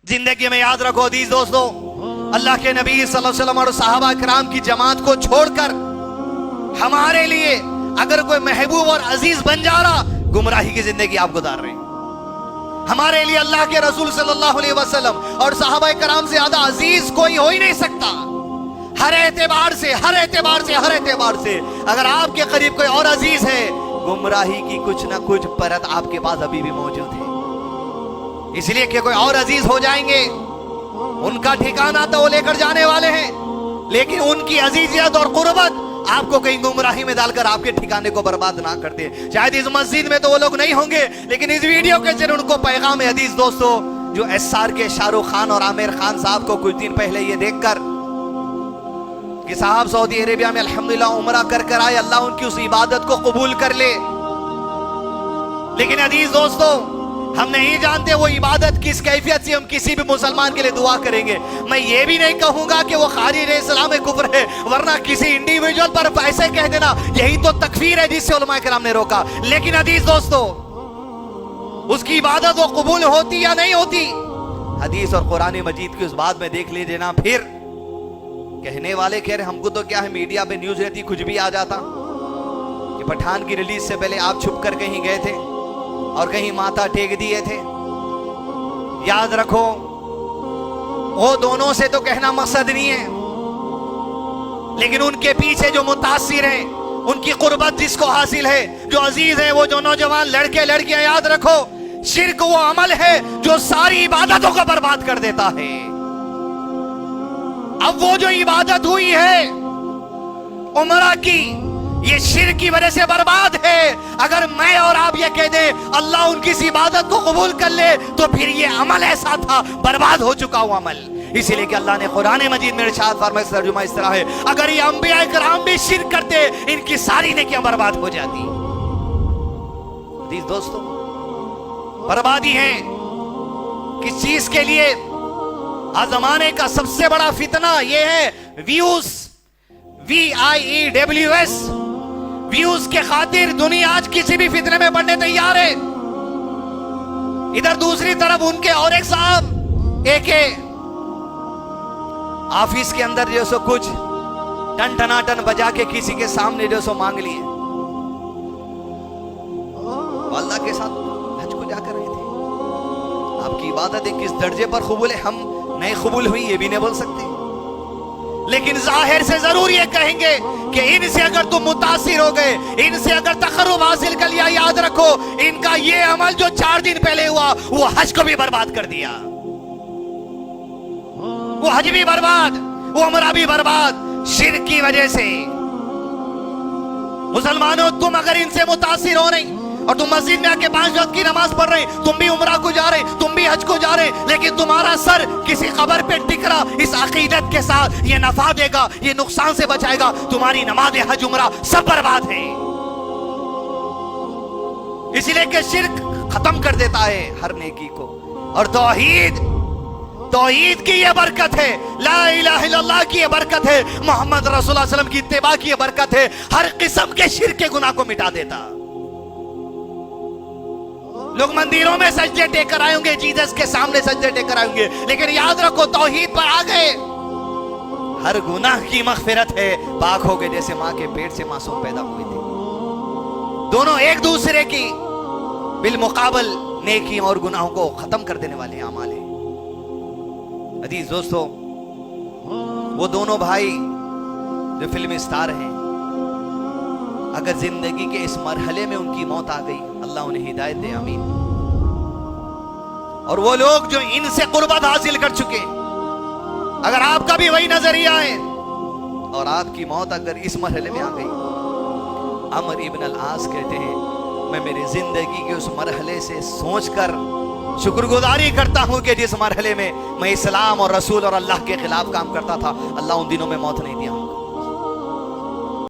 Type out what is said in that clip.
जिंदगी में याद रखो अजीज दोस्तों, अल्लाह के नबी सल्लल्लाहु अलैहि वसल्लम और सहाबा किराम की जमात को छोड़कर हमारे लिए अगर कोई महबूब और अजीज बन जा रहा, गुमराही की जिंदगी आप गुजार रहे हैं। हमारे लिए अल्लाह के रसूल सल्लल्लाहु अलैहि वसल्लम और सहाबा किराम से ज्यादा अजीज कोई हो ही नहीं सकता। हर एतबार से अगर आपके करीब कोई और अजीज है, गुमराही की कुछ ना कुछ परत आपके पास अभी भी मौजूद है। इसलिए कि कोई और अजीज हो जाएंगे, उनका ठिकाना तो वो लेकर जाने वाले हैं, लेकिन उनकी अजीजियत और कुर्बत आपको कहीं गुमराही में डालकर आपके ठिकाने को बर्बाद ना कर दे। शायद इस मस्जिद में तो वो लोग नहीं होंगे, लेकिन इस वीडियो के जरिए उनको पैगाम है अजीज दोस्तों, जो एसआर के शाहरुख खान और आमिर खान साहब को कुछ दिन पहले ये देखकर कि साहब सऊदी अरेबिया में अल्हम्दुलिल्लाह उम्रा कर आए, अल्लाह उनकी उस इबादत को कबूल कर ले। लेकिन अजीज दोस्तों, हम नहीं जानते वो इबादत किस कैफियत से हम किसी भी मुसलमान के लिए दुआ करेंगे। मैं ये भी नहीं कहूंगा कि वो खारिज इस्लाम में कुफ्र है, वरना किसी इंडिविजुअल पर ऐसे कह देना यही तो तकफीर है जिससे उलमाए किराम ने रोका। लेकिन अजीज दोस्तों, उसकी इबादत वो कबूल होती या नहीं होती, हदीस और कुरान मजीद की उस बात में देख लीजिए ना। फिर कहने वाले कह रहे हमको तो क्या है, मीडिया पे न्यूज रहती, कुछ भी आ जाता कि पठान की रिलीज से पहले आप छुप कर कहीं गए थे और कहीं माथा टेक दिए थे। याद रखो, वो दोनों से तो कहना मकसद नहीं है, लेकिन उनके पीछे जो मुतासिर हैं, उनकी कुर्बत जिसको हासिल है, जो अजीज है, वो जो नौजवान लड़के लड़कियां, याद रखो शिर्क वो अमल है जो सारी इबादतों को बर्बाद कर देता है। अब वो जो इबादत हुई है उमरा की, ये शिर्क की वजह से बर्बाद है। अगर मैं और आप ये कह दें अल्लाह उनकी इस इबादत को कबूल कर ले, तो फिर ये अमल ऐसा था, बर्बाद हो चुका हुआ अमल। इसीलिए कि अल्लाह ने कुरान मजीद में इरशाद फरमाया, तर्जुमा इस तरह है, अगर ये अंबिया किराम भी शिर्क करते, इनकी सारी नेकियां बर्बाद हो जाती। दोस्तों, बर्बादी है किस चीज के लिए? आज जमाने का सबसे बड़ा फितना ये है व्यूज, VIEWS, व्यूज के खातिर दुनिया आज किसी भी फितने में पड़ने तैयार है। इधर दूसरी तरफ उनके और एक साहब एक ऑफिस के अंदर जो सो कुछ टन टनाटन बजा के किसी के सामने जो सो मांग लिए, अल्लाह के साथ हज को जाकर रहे थे। आपकी इबादतें किस दर्जे पर कबूल है, हम नहीं कबूल हुई ये भी नहीं बोल सकते, लेकिन जाहिर से जरूर ये कहेंगे कि इनसे अगर तुम मुतासिर हो गए, इनसे अगर तकर्रुब हासिल कर लिया, याद रखो इनका ये अमल जो 4 दिन पहले हुआ वो हज को भी बर्बाद कर दिया। वो हज भी बर्बाद, वो उम्रा भी बर्बाद, शिर्क की वजह से। मुसलमानों, तुम अगर इनसे मुतासिर हो नहीं और तुम मस्जिद में आके 5 वक्त की नमाज पढ़ रहे, तुम भी उम्रा को जा रहे, तुम भी हज को जा रहे, लेकिन तुम्हारा सर किसी कब्र पे टिक रहा, इस अकीदत के साथ ये नफा देगा, ये नुकसान से बचाएगा, तुम्हारी नमाज हज उम्रा सब बर्बाद है। इसीलिए कि शिर्क खत्म कर देता है हर नेकी को, और तौहीद की ये बरकत है, ला इलाहा इल्लल्लाह की ये बरकत है, मोहम्मद रसूलुल्लाह सल्लल्लाहु अलैहि वसल्लम की इत्तिबा की ये बरकत है, हर किस्म के शिर्क के गुनाह को मिटा देता। लोग मंदिरों में सजदे टेकर आएंगे, जीसस के सामने सजदे टेकर आएंगे, लेकिन याद रखो तौहीद पर आ गए, हर गुनाह की मगफिरत है, पाक हो गए जैसे मां के पेट से मासूम पैदा हुए थे। दोनों एक दूसरे की बिलमुकाबल नेकी और गुनाहों को खत्म कर देने वाले अमाल हैं। अजीज दोस्तों, वो दोनों भाई जो फिल्म स्टार हैं, अगर जिंदगी के इस मरहले में उनकी मौत आ गई, अल्लाह उन्हें हिदायत दे, आमीन। और वो लोग जो इनसे कुर्बत हासिल कर चुके, अगर आपका भी वही नजरिया है और आपकी मौत अगर इस मरहले में आ गई, अमर इब्न अल-आस कहते हैं, मैं मेरी जिंदगी के उस मरहले से सोचकर शुक्रगुजारी करता हूं कि जिस मरहले में मैं इस्लाम और रसूल और अल्लाह के खिलाफ काम करता था, अल्लाह उन दिनों में मौत नहीं दिया।